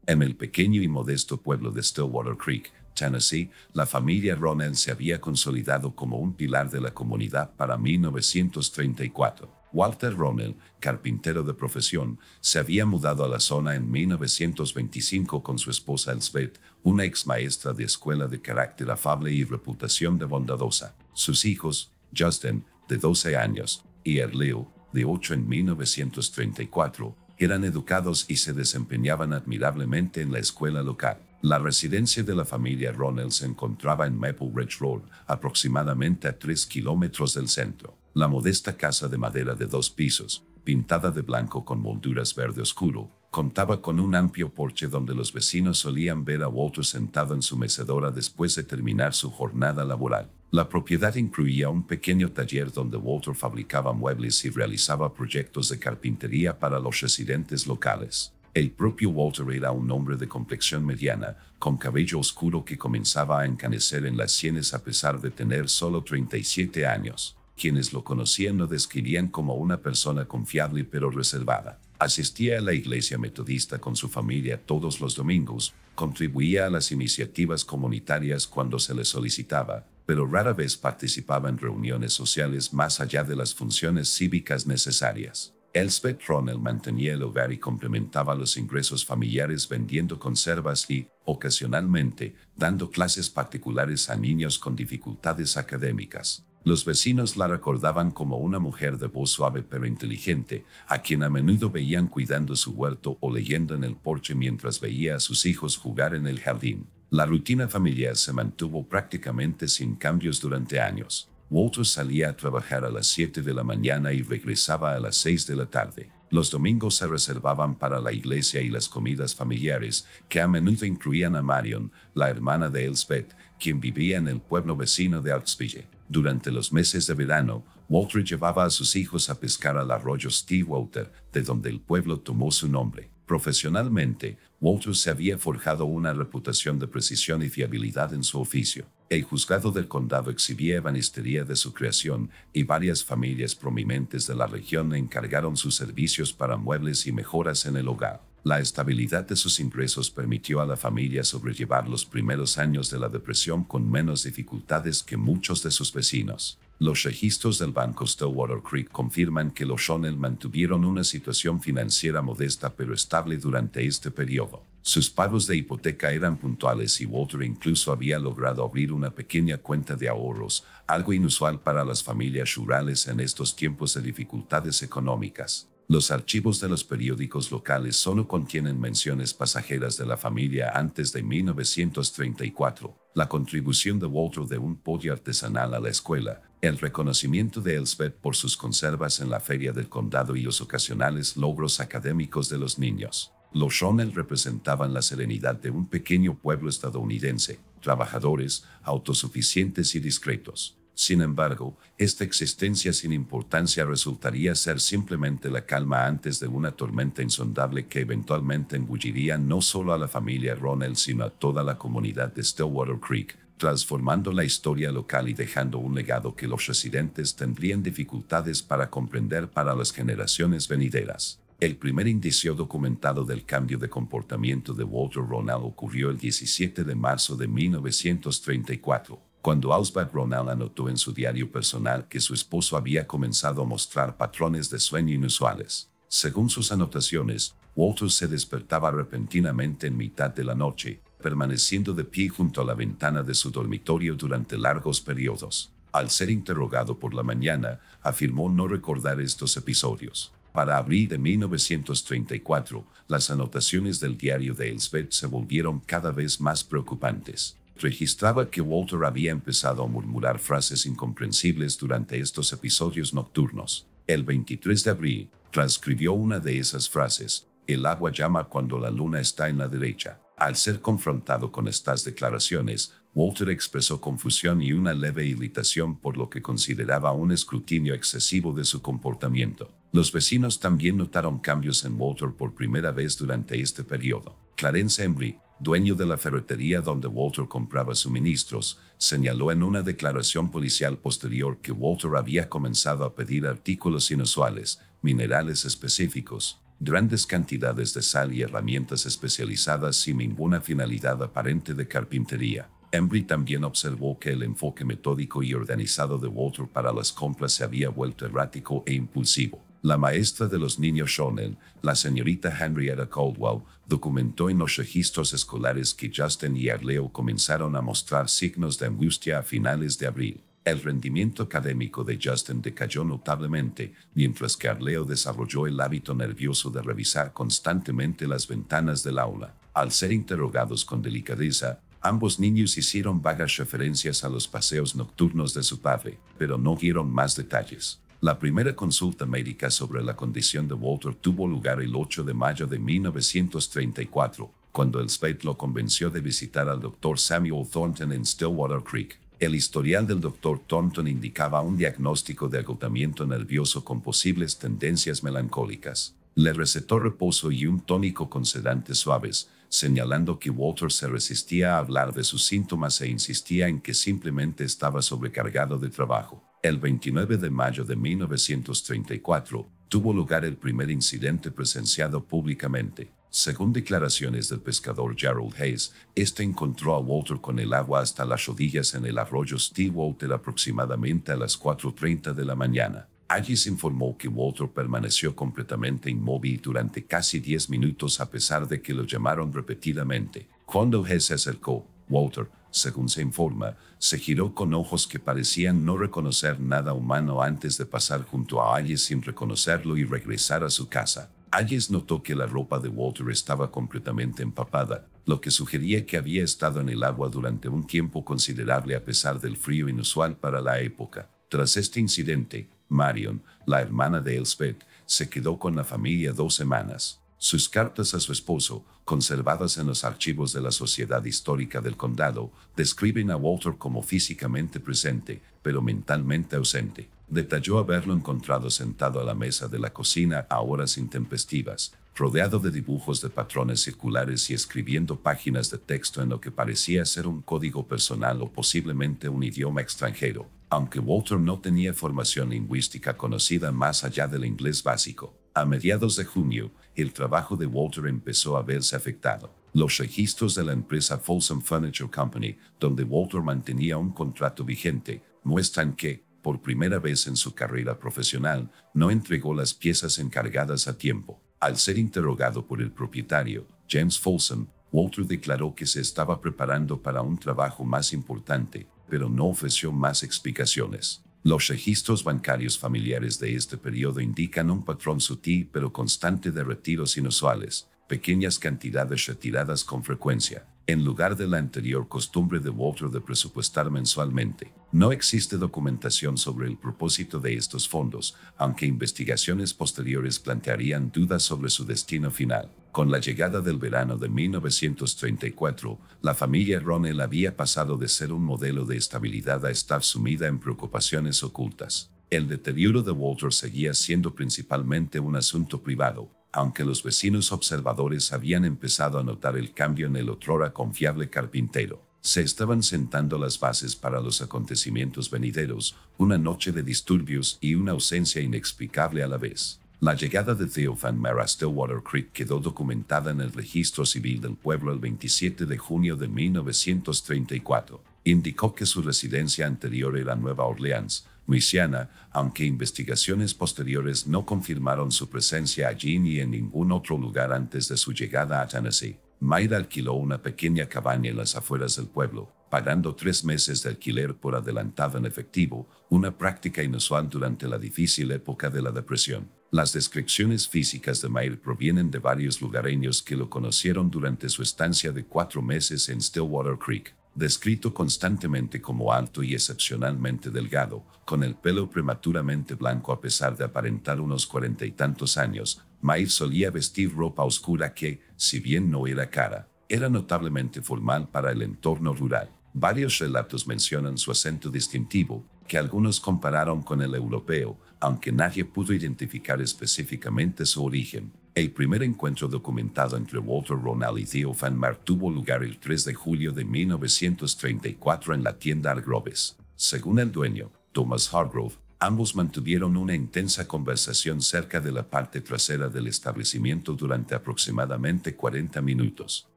En el pequeño y modesto pueblo de Stillwater Creek, Tennessee, la familia Ronell se había consolidado como un pilar de la comunidad para 1934. Walter Ronell, carpintero de profesión, se había mudado a la zona en 1925 con su esposa Elsbeth, una ex maestra de escuela de carácter afable y reputación de bondadosa. Sus hijos, Justin, de 12 años, y Erleo, de 8 en 1934, eran educados y se desempeñaban admirablemente en la escuela local. La residencia de la familia Ronell se encontraba en Maple Ridge Road, aproximadamente a 3 kilómetros del centro. La modesta casa de madera de 2 pisos, pintada de blanco con molduras verde oscuro, contaba con un amplio porche donde los vecinos solían ver a Walter sentado en su mecedora después de terminar su jornada laboral. La propiedad incluía un pequeño taller donde Walter fabricaba muebles y realizaba proyectos de carpintería para los residentes locales. El propio Walter era un hombre de complexión mediana, con cabello oscuro que comenzaba a encanecer en las sienes a pesar de tener solo 37 años. Quienes lo conocían lo describían como una persona confiable pero reservada. Asistía a la iglesia metodista con su familia todos los domingos, contribuía a las iniciativas comunitarias cuando se le solicitaba, pero rara vez participaba en reuniones sociales más allá de las funciones cívicas necesarias. Elsbeth Ronell mantenía el hogar y complementaba los ingresos familiares vendiendo conservas y, ocasionalmente, dando clases particulares a niños con dificultades académicas. Los vecinos la recordaban como una mujer de voz suave pero inteligente, a quien a menudo veían cuidando su huerto o leyendo en el porche mientras veía a sus hijos jugar en el jardín. La rutina familiar se mantuvo prácticamente sin cambios durante años. Walter salía a trabajar a las 7 de la mañana y regresaba a las 6 de la tarde. Los domingos se reservaban para la iglesia y las comidas familiares, que a menudo incluían a Marion, la hermana de Elsbeth, quien vivía en el pueblo vecino de Artsville. Durante los meses de verano, Walter llevaba a sus hijos a pescar al arroyo Stillwater, de donde el pueblo tomó su nombre. Profesionalmente, Walter se había forjado una reputación de precisión y fiabilidad en su oficio. El juzgado del condado exhibía ebanistería de su creación y varias familias prominentes de la región le encargaron sus servicios para muebles y mejoras en el hogar. La estabilidad de sus ingresos permitió a la familia sobrellevar los primeros años de la depresión con menos dificultades que muchos de sus vecinos. Los registros del banco Stillwater Creek confirman que los Ronell mantuvieron una situación financiera modesta pero estable durante este periodo. Sus pagos de hipoteca eran puntuales y Walter incluso había logrado abrir una pequeña cuenta de ahorros, algo inusual para las familias rurales en estos tiempos de dificultades económicas. Los archivos de los periódicos locales solo contienen menciones pasajeras de la familia antes de 1934, la contribución de Walter de un pollo artesanal a la escuela, el reconocimiento de Elsbeth por sus conservas en la feria del condado y los ocasionales logros académicos de los niños. Los Ronell representaban la serenidad de un pequeño pueblo estadounidense, trabajadores, autosuficientes y discretos. Sin embargo, esta existencia sin importancia resultaría ser simplemente la calma antes de una tormenta insondable que eventualmente engulliría no solo a la familia Ronell sino a toda la comunidad de Stillwater Creek, transformando la historia local y dejando un legado que los residentes tendrían dificultades para comprender para las generaciones venideras. El primer indicio documentado del cambio de comportamiento de Walter Ronell ocurrió el 17 de marzo de 1934. Cuando Elsbeth Ronell anotó en su diario personal que su esposo había comenzado a mostrar patrones de sueño inusuales. Según sus anotaciones, Walter se despertaba repentinamente en mitad de la noche, permaneciendo de pie junto a la ventana de su dormitorio durante largos periodos. Al ser interrogado por la mañana, afirmó no recordar estos episodios. Para abril de 1934, las anotaciones del diario de Elsbeth se volvieron cada vez más preocupantes. Registraba que Walter había empezado a murmurar frases incomprensibles durante estos episodios nocturnos. El 23 de abril, transcribió una de esas frases: "El agua llama cuando la luna está en la derecha". Al ser confrontado con estas declaraciones, Walter expresó confusión y una leve irritación por lo que consideraba un escrutinio excesivo de su comportamiento. Los vecinos también notaron cambios en Walter por primera vez durante este periodo. Clarence Embry, dueño de la ferretería donde Walter compraba suministros, señaló en una declaración policial posterior que Walter había comenzado a pedir artículos inusuales, minerales específicos, Grandes cantidades de sal y herramientas especializadas sin ninguna finalidad aparente de carpintería. Embry también observó que el enfoque metódico y organizado de Walter para las compras se había vuelto errático e impulsivo. La maestra de los niños shonen, la señorita Henrietta Caldwell, documentó en los registros escolares que Justin y Arleo comenzaron a mostrar signos de angustia a finales de abril. El rendimiento académico de Justin decayó notablemente, mientras que Arleo desarrolló el hábito nervioso de revisar constantemente las ventanas del aula. Al ser interrogados con delicadeza, ambos niños hicieron vagas referencias a los paseos nocturnos de su padre, pero no dieron más detalles. La primera consulta médica sobre la condición de Walter tuvo lugar el 8 de mayo de 1934, cuando el Spade lo convenció de visitar al Dr. Samuel Thornton en Stillwater Creek. El historial del Dr. Thornton indicaba un diagnóstico de agotamiento nervioso con posibles tendencias melancólicas. Le recetó reposo y un tónico con sedantes suaves, señalando que Walter se resistía a hablar de sus síntomas e insistía en que simplemente estaba sobrecargado de trabajo. El 29 de mayo de 1934, tuvo lugar el primer incidente presenciado públicamente. Según declaraciones del pescador Gerald Hayes, este encontró a Walter con el agua hasta las rodillas en el arroyo Stillwater aproximadamente a las 4:30 de la mañana. Hayes informó que Walter permaneció completamente inmóvil durante casi 10 minutos a pesar de que lo llamaron repetidamente. Cuando Hayes se acercó, Walter, según se informa, se giró con ojos que parecían no reconocer nada humano antes de pasar junto a Hayes sin reconocerlo y regresar a su casa. Hayes notó que la ropa de Walter estaba completamente empapada, lo que sugería que había estado en el agua durante un tiempo considerable a pesar del frío inusual para la época. Tras este incidente, Marion, la hermana de Elspeth, se quedó con la familia 2 semanas. Sus cartas a su esposo, conservadas en los archivos de la Sociedad Histórica del Condado, describen a Walter como físicamente presente, pero mentalmente ausente. Detalló haberlo encontrado sentado a la mesa de la cocina a horas intempestivas, rodeado de dibujos de patrones circulares y escribiendo páginas de texto en lo que parecía ser un código personal o posiblemente un idioma extranjero, aunque Walter no tenía formación lingüística conocida más allá del inglés básico. A mediados de junio, el trabajo de Walter empezó a verse afectado. Los registros de la empresa Folsom Furniture Company, donde Walter mantenía un contrato vigente, muestran que, por primera vez en su carrera profesional, no entregó las piezas encargadas a tiempo. Al ser interrogado por el propietario, James Folsom, Walter declaró que se estaba preparando para un trabajo más importante, pero no ofreció más explicaciones. Los registros bancarios familiares de este periodo indican un patrón sutil pero constante de retiros inusuales, pequeñas cantidades retiradas con frecuencia, en lugar de la anterior costumbre de Walter de presupuestar mensualmente. No existe documentación sobre el propósito de estos fondos, aunque investigaciones posteriores plantearían dudas sobre su destino final. Con la llegada del verano de 1934, la familia Ronell había pasado de ser un modelo de estabilidad a estar sumida en preocupaciones ocultas. El deterioro de Walter seguía siendo principalmente un asunto privado, aunque los vecinos observadores habían empezado a notar el cambio en el otrora confiable carpintero. Se estaban sentando las bases para los acontecimientos venideros, una noche de disturbios y una ausencia inexplicable a la vez. La llegada de Theo Van Meer a Stillwater Creek quedó documentada en el registro civil del pueblo el 27 de junio de 1934. Indicó que su residencia anterior era Nueva Orleans, Luisiana, aunque investigaciones posteriores no confirmaron su presencia allí ni en ningún otro lugar antes de su llegada a Tennessee. Mayra alquiló una pequeña cabaña en las afueras del pueblo, pagando 3 meses de alquiler por adelantado en efectivo, una práctica inusual durante la difícil época de la Depresión. Las descripciones físicas de Mayra provienen de varios lugareños que lo conocieron durante su estancia de 4 meses en Stillwater Creek. Descrito constantemente como alto y excepcionalmente delgado, con el pelo prematuramente blanco a pesar de aparentar unos 40 y tantos años, Mayr solía vestir ropa oscura que, si bien no era cara, era notablemente formal para el entorno rural. Varios relatos mencionan su acento distintivo, que algunos compararon con el europeo, aunque nadie pudo identificar específicamente su origen. El primer encuentro documentado entre Walter Ronell y Theo Van Meer tuvo lugar el 3 de julio de 1934 en la tienda Hargroves. Según el dueño, Thomas Hargrove, Ambos mantuvieron una intensa conversación cerca de la parte trasera del establecimiento durante aproximadamente 40 minutos.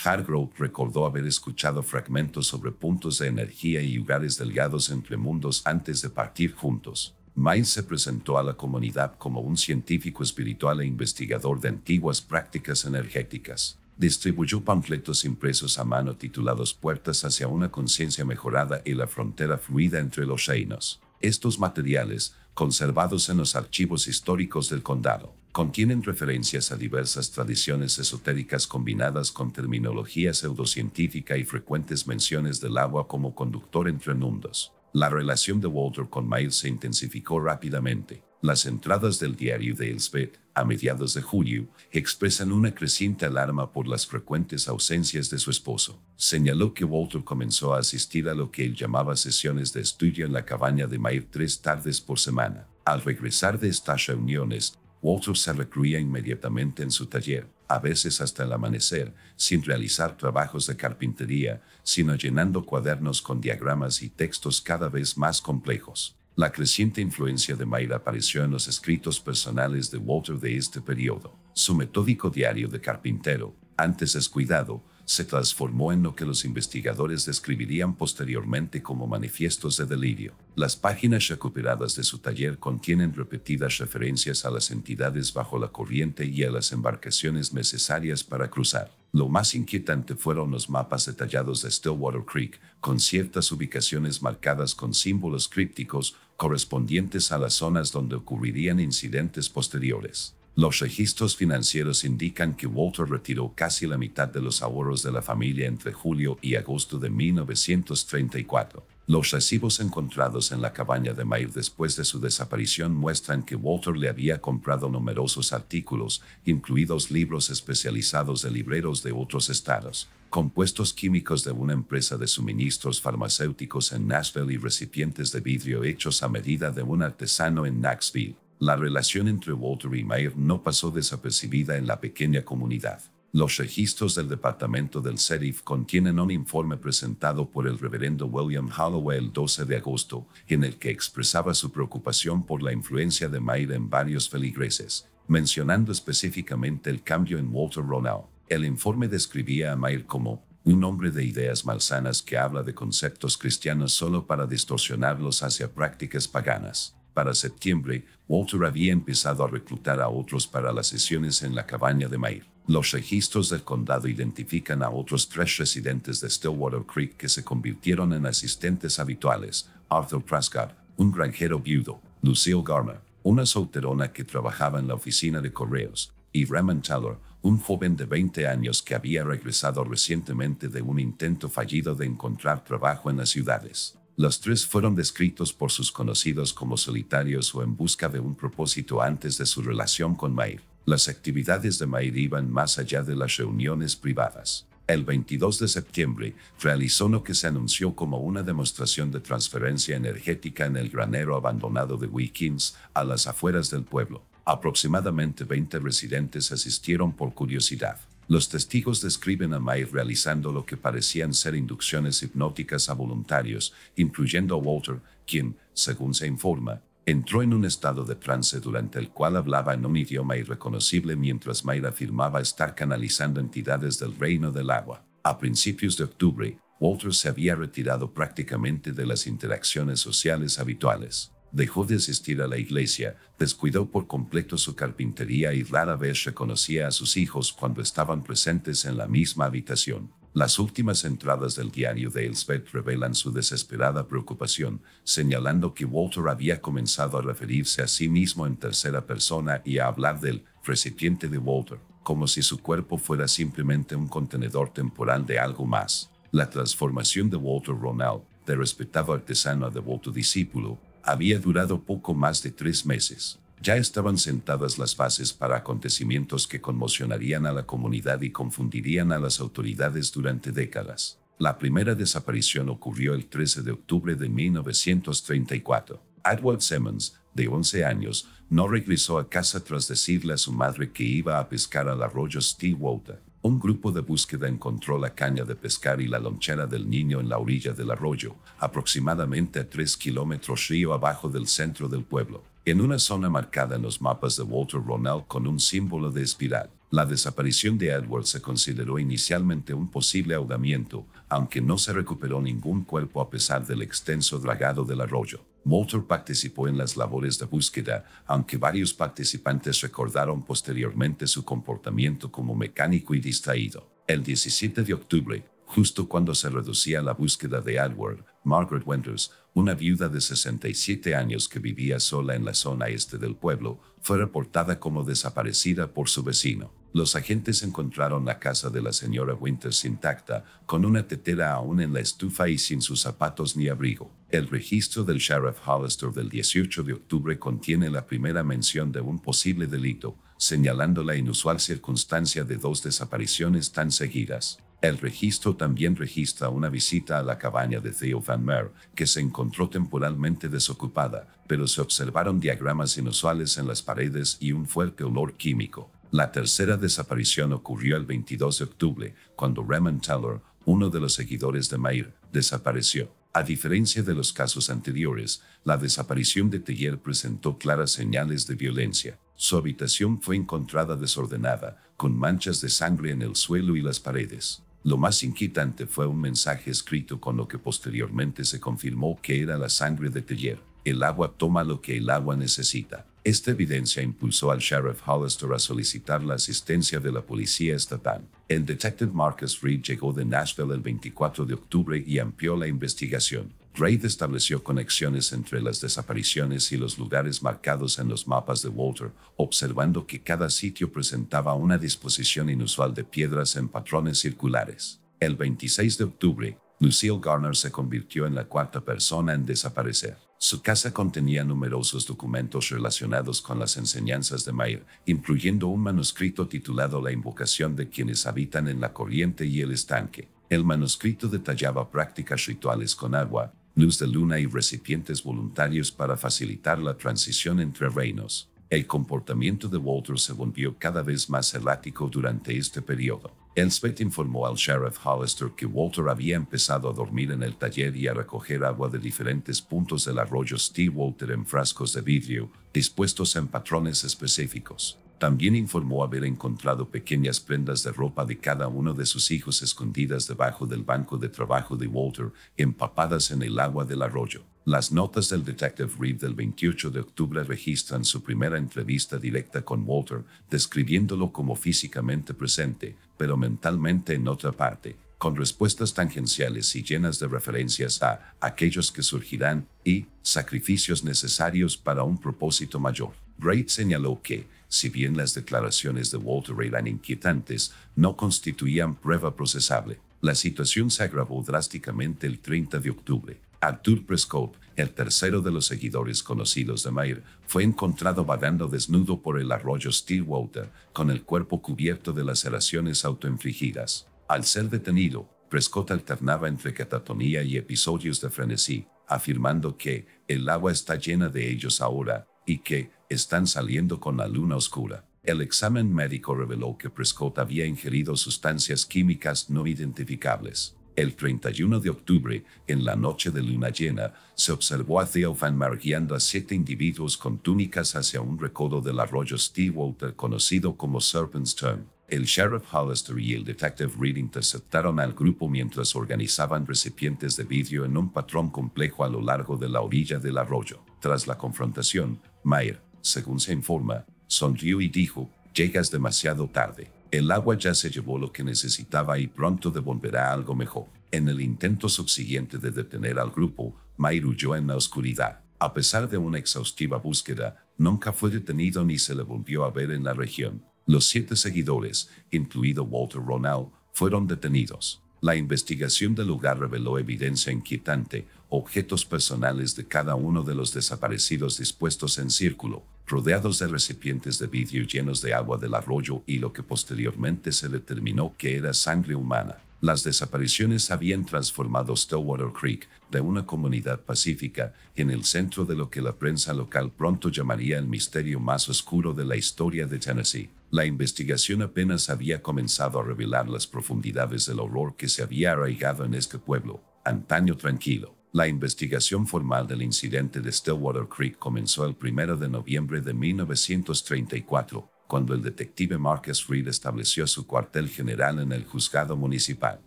Hargrove recordó haber escuchado fragmentos sobre puntos de energía y lugares delgados entre mundos antes de partir juntos. Miles se presentó a la comunidad como un científico espiritual e investigador de antiguas prácticas energéticas. Distribuyó panfletos impresos a mano titulados Puertas hacia una conciencia mejorada y la frontera fluida entre los reinos. Estos materiales, conservados en los archivos históricos del condado, contienen referencias a diversas tradiciones esotéricas combinadas con terminología pseudocientífica y frecuentes menciones del agua como conductor entre mundos. La relación de Walter con Miles se intensificó rápidamente. Las entradas del diario de Elsbeth, a mediados de julio, expresan una creciente alarma por las frecuentes ausencias de su esposo. Señaló que Walter comenzó a asistir a lo que él llamaba sesiones de estudio en la cabaña de Miles 3 tardes por semana. Al regresar de estas reuniones, Walter se recluía inmediatamente en su taller, a veces hasta el amanecer, sin realizar trabajos de carpintería, sino llenando cuadernos con diagramas y textos cada vez más complejos. La creciente influencia de Mayr apareció en los escritos personales de Walter de este periodo. Su metódico diario de carpintero, antes descuidado, se transformó en lo que los investigadores describirían posteriormente como manifiestos de delirio. Las páginas recuperadas de su taller contienen repetidas referencias a las entidades bajo la corriente y a las embarcaciones necesarias para cruzar. Lo más inquietante fueron los mapas detallados de Stillwater Creek, con ciertas ubicaciones marcadas con símbolos crípticos correspondientes a las zonas donde ocurrirían incidentes posteriores. Los registros financieros indican que Walter retiró casi la mitad de los ahorros de la familia entre julio y agosto de 1934. Los recibos encontrados en la cabaña de Mayr después de su desaparición muestran que Walter le había comprado numerosos artículos, incluidos libros especializados de libreros de otros estados, compuestos químicos de una empresa de suministros farmacéuticos en Nashville y recipientes de vidrio hechos a medida de un artesano en Knoxville. La relación entre Walter y Mayr no pasó desapercibida en la pequeña comunidad. Los registros del departamento del sheriff contienen un informe presentado por el reverendo William Holloway el 12 de agosto, en el que expresaba su preocupación por la influencia de Mayr en varios feligreses, mencionando específicamente el cambio en Walter Ronald. El informe describía a Mayr como un hombre de ideas malsanas que habla de conceptos cristianos solo para distorsionarlos hacia prácticas paganas. Para septiembre, Walter había empezado a reclutar a otros para las sesiones en la cabaña de Mayr. Los registros del condado identifican a otros 3 residentes de Stillwater Creek que se convirtieron en asistentes habituales: Arthur Prescott, un granjero viudo; Lucille Garmer, una solterona que trabajaba en la oficina de correos; y Raymond Taylor, un joven de 20 años que había regresado recientemente de un intento fallido de encontrar trabajo en las ciudades. Los 3 fueron descritos por sus conocidos como solitarios o en busca de un propósito antes de su relación con Mayr. Las actividades de Mayr iban más allá de las reuniones privadas. El 22 de septiembre realizó lo que se anunció como una demostración de transferencia energética en el granero abandonado de Wilkins, a las afueras del pueblo. Aproximadamente 20 residentes asistieron por curiosidad. Los testigos describen a Mayr realizando lo que parecían ser inducciones hipnóticas a voluntarios, incluyendo a Walter, quien, según se informa, entró en un estado de trance durante el cual hablaba en un idioma irreconocible mientras Mayr afirmaba estar canalizando entidades del reino del agua. A principios de octubre, Walter se había retirado prácticamente de las interacciones sociales habituales. Dejó de asistir a la iglesia, descuidó por completo su carpintería y rara vez reconocía a sus hijos cuando estaban presentes en la misma habitación. Las últimas entradas del diario de Elsbeth revelan su desesperada preocupación, señalando que Walter había comenzado a referirse a sí mismo en tercera persona y a hablar del recipiente de Walter, como si su cuerpo fuera simplemente un contenedor temporal de algo más. La transformación de Walter Ronald, de respetado artesano a devoto discípulo, había durado poco más de 3 meses. Ya estaban sentadas las bases para acontecimientos que conmocionarían a la comunidad y confundirían a las autoridades durante décadas. La primera desaparición ocurrió el 13 de octubre de 1934. Edward Simmons, de 11 años, no regresó a casa tras decirle a su madre que iba a pescar al arroyo Stillwater. Un grupo de búsqueda encontró la caña de pescar y la lonchera del niño en la orilla del arroyo, aproximadamente a 3 kilómetros río abajo del centro del pueblo, en una zona marcada en los mapas de Walter Ronald con un símbolo de espiral. La desaparición de Edward se consideró inicialmente un posible ahogamiento, aunque no se recuperó ningún cuerpo a pesar del extenso dragado del arroyo. Walter participó en las labores de búsqueda, aunque varios participantes recordaron posteriormente su comportamiento como mecánico y distraído. El 17 de octubre, justo cuando se reducía la búsqueda de Edward, Margaret Winters, una viuda de 67 años que vivía sola en la zona este del pueblo, fue reportada como desaparecida por su vecino. Los agentes encontraron la casa de la señora Winters intacta, con una tetera aún en la estufa y sin sus zapatos ni abrigo. El registro del Sheriff Hollister del 18 de octubre contiene la primera mención de un posible delito, señalando la inusual circunstancia de 2 desapariciones tan seguidas. El registro también registra una visita a la cabaña de Theo Van Meer, que se encontró temporalmente desocupada, pero se observaron diagramas inusuales en las paredes y un fuerte olor químico. La tercera desaparición ocurrió el 22 de octubre, cuando Raymond Taylor, uno de los seguidores de Mair, desapareció. A diferencia de los casos anteriores, la desaparición de Teller presentó claras señales de violencia. Su habitación fue encontrada desordenada, con manchas de sangre en el suelo y las paredes. Lo más inquietante fue un mensaje escrito con lo que posteriormente se confirmó que era la sangre de Teller. El agua toma lo que el agua necesita. Esta evidencia impulsó al Sheriff Hollister a solicitar la asistencia de la policía estatal. El detective Marcus Reed llegó de Nashville el 24 de octubre y amplió la investigación. Reid estableció conexiones entre las desapariciones y los lugares marcados en los mapas de Walter, observando que cada sitio presentaba una disposición inusual de piedras en patrones circulares. El 26 de octubre, Lucille Garner se convirtió en la cuarta persona en desaparecer. Su casa contenía numerosos documentos relacionados con las enseñanzas de Mair, incluyendo un manuscrito titulado La invocación de quienes habitan en la corriente y el estanque. El manuscrito detallaba prácticas rituales con agua, luz de luna y recipientes voluntarios para facilitar la transición entre reinos. El comportamiento de Walter se volvió cada vez más errático durante este periodo. Elsbeth informó al Sheriff Hollister que Walter había empezado a dormir en el taller y a recoger agua de diferentes puntos del arroyo Stillwater en frascos de vidrio, dispuestos en patrones específicos. También informó haber encontrado pequeñas prendas de ropa de cada uno de sus hijos escondidas debajo del banco de trabajo de Walter, empapadas en el agua del arroyo. Las notas del detective Reed del 28 de octubre registran su primera entrevista directa con Walter, describiéndolo como físicamente presente, pero mentalmente en otra parte, con respuestas tangenciales y llenas de referencias a aquellos que surgirán y sacrificios necesarios para un propósito mayor. Reid señaló que, si bien las declaraciones de Walter eran inquietantes, no constituían prueba procesable. La situación se agravó drásticamente el 30 de octubre. Arthur Prescott, el tercero de los seguidores conocidos de Mair, fue encontrado vagando desnudo por el arroyo Stillwater, con el cuerpo cubierto de laceraciones autoinfligidas. Al ser detenido, Prescott alternaba entre catatonía y episodios de frenesí, afirmando que el agua está llena de ellos ahora y que están saliendo con la luna oscura. El examen médico reveló que Prescott había ingerido sustancias químicas no identificables. El 31 de octubre, en la noche de luna llena, se observó a Theo Van Meer guiando a 7 individuos con túnicas hacia un recodo del arroyo Stillwater conocido como Serpent's Turn. El Sheriff Hollister y el detective Reed interceptaron al grupo mientras organizaban recipientes de vidrio en un patrón complejo a lo largo de la orilla del arroyo. Tras la confrontación, Mair, según se informa, sonrió y dijo: «Llegas demasiado tarde. El agua ya se llevó lo que necesitaba y pronto devolverá algo mejor». En el intento subsiguiente de detener al grupo, Mair huyó en la oscuridad. A pesar de una exhaustiva búsqueda, nunca fue detenido ni se le volvió a ver en la región. Los 7 seguidores, incluido Walter Ronald, fueron detenidos. La investigación del lugar reveló evidencia inquietante, objetos personales de cada uno de los desaparecidos dispuestos en círculo, rodeados de recipientes de vidrio llenos de agua del arroyo y lo que posteriormente se determinó que era sangre humana. Las desapariciones habían transformado Stillwater Creek, de una comunidad pacífica, en el centro de lo que la prensa local pronto llamaría el misterio más oscuro de la historia de Tennessee. La investigación apenas había comenzado a revelar las profundidades del horror que se había arraigado en este pueblo, antaño tranquilo. La investigación formal del incidente de Stillwater Creek comenzó el 1 de noviembre de 1934, cuando el detective Marcus Reed estableció su cuartel general en el juzgado municipal.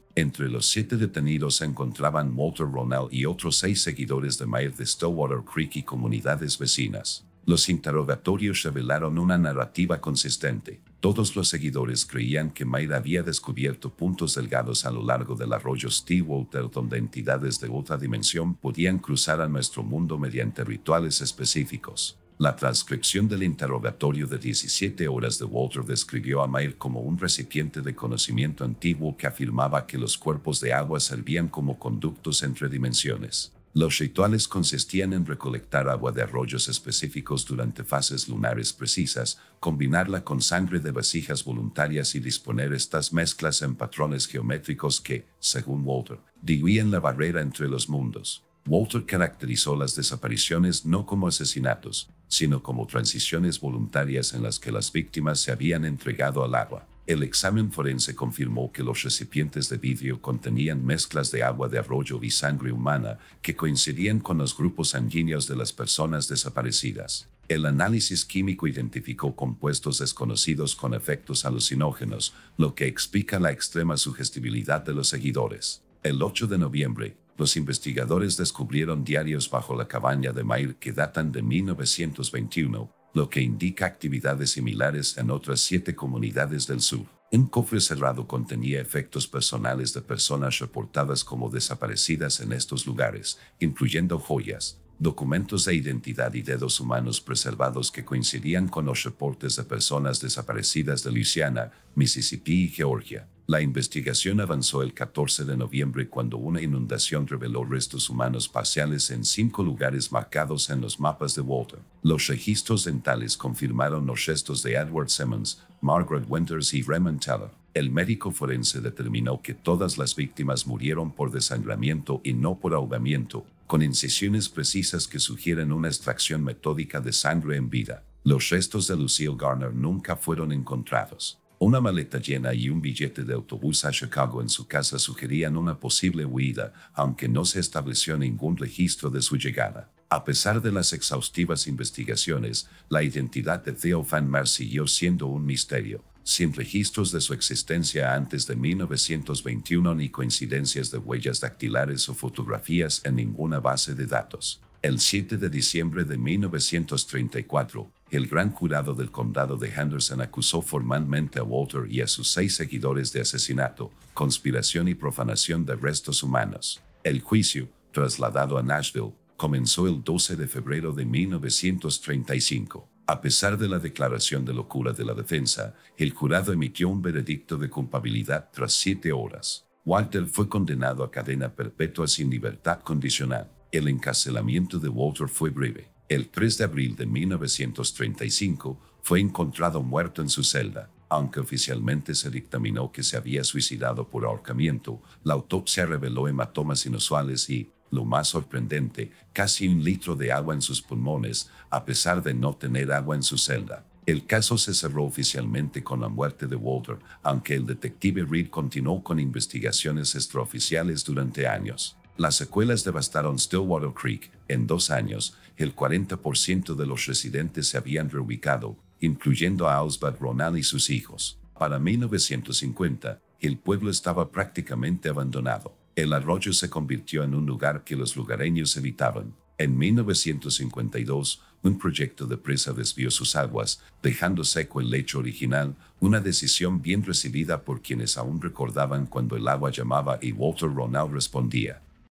Entre los 7 detenidos se encontraban Walter Ronell y otros 6 seguidores de Mayer de Stillwater Creek y comunidades vecinas. Los interrogatorios revelaron una narrativa consistente. Todos los seguidores creían que Mayer había descubierto puntos delgados a lo largo del arroyo Stillwater donde entidades de otra dimensión podían cruzar a nuestro mundo mediante rituales específicos. La transcripción del interrogatorio de 17 horas de Walter describió a Mayer como un recipiente de conocimiento antiguo que afirmaba que los cuerpos de agua servían como conductos entre dimensiones. Los rituales consistían en recolectar agua de arroyos específicos durante fases lunares precisas, combinarla con sangre de vasijas voluntarias y disponer estas mezclas en patrones geométricos que, según Walter, diluían la barrera entre los mundos. Walter caracterizó las desapariciones no como asesinatos, sino como transiciones voluntarias en las que las víctimas se habían entregado al agua. El examen forense confirmó que los recipientes de vidrio contenían mezclas de agua de arroyo y sangre humana que coincidían con los grupos sanguíneos de las personas desaparecidas. El análisis químico identificó compuestos desconocidos con efectos alucinógenos, lo que explica la extrema sugestibilidad de los seguidores. El 8 de noviembre, los investigadores descubrieron diarios bajo la cabaña de Mayer que datan de 1921, lo que indica actividades similares en otras 7 comunidades del sur. Un cofre cerrado contenía efectos personales de personas reportadas como desaparecidas en estos lugares, incluyendo joyas, documentos de identidad y dedos humanos preservados que coincidían con los reportes de personas desaparecidas de Luisiana, Mississippi y Georgia. La investigación avanzó el 14 de noviembre cuando una inundación reveló restos humanos parciales en 5 lugares marcados en los mapas de Walter. Los registros dentales confirmaron los restos de Edward Simmons, Margaret Winters y Raymond Teller. El médico forense determinó que todas las víctimas murieron por desangramiento y no por ahogamiento, con incisiones precisas que sugieren una extracción metódica de sangre en vida. Los restos de Lucille Garner nunca fueron encontrados. Una maleta llena y un billete de autobús a Chicago en su casa sugerían una posible huida, aunque no se estableció ningún registro de su llegada. A pesar de las exhaustivas investigaciones, la identidad de Theo Van Meer siguió siendo un misterio, sin registros de su existencia antes de 1921 ni coincidencias de huellas dactilares o fotografías en ninguna base de datos. El 7 de diciembre de 1934, el gran jurado del condado de Henderson acusó formalmente a Walter y a sus 6 seguidores de asesinato, conspiración y profanación de restos humanos. El juicio, trasladado a Nashville, comenzó el 12 de febrero de 1935. A pesar de la declaración de locura de la defensa, el jurado emitió un veredicto de culpabilidad tras 7 horas. Walter fue condenado a cadena perpetua sin libertad condicional. El encarcelamiento de Walter fue breve. El 3 de abril de 1935 fue encontrado muerto en su celda. Aunque oficialmente se dictaminó que se había suicidado por ahorcamiento, la autopsia reveló hematomas inusuales y, lo más sorprendente, casi 1 litro de agua en sus pulmones, a pesar de no tener agua en su celda. El caso se cerró oficialmente con la muerte de Walter, aunque el detective Reed continuó con investigaciones extraoficiales durante años. Las secuelas devastaron Stillwater Creek. En 2 años, el 40% de los residentes se habían reubicado, incluyendo a Oswald Ronell y sus hijos. Para 1950, el pueblo estaba prácticamente abandonado. El arroyo se convirtió en un lugar que los lugareños evitaban. En 1952, un proyecto de presa desvió sus aguas, dejando seco el lecho original, una decisión bien recibida por quienes aún recordaban cuando el agua llamaba y Walter Ronell respondía.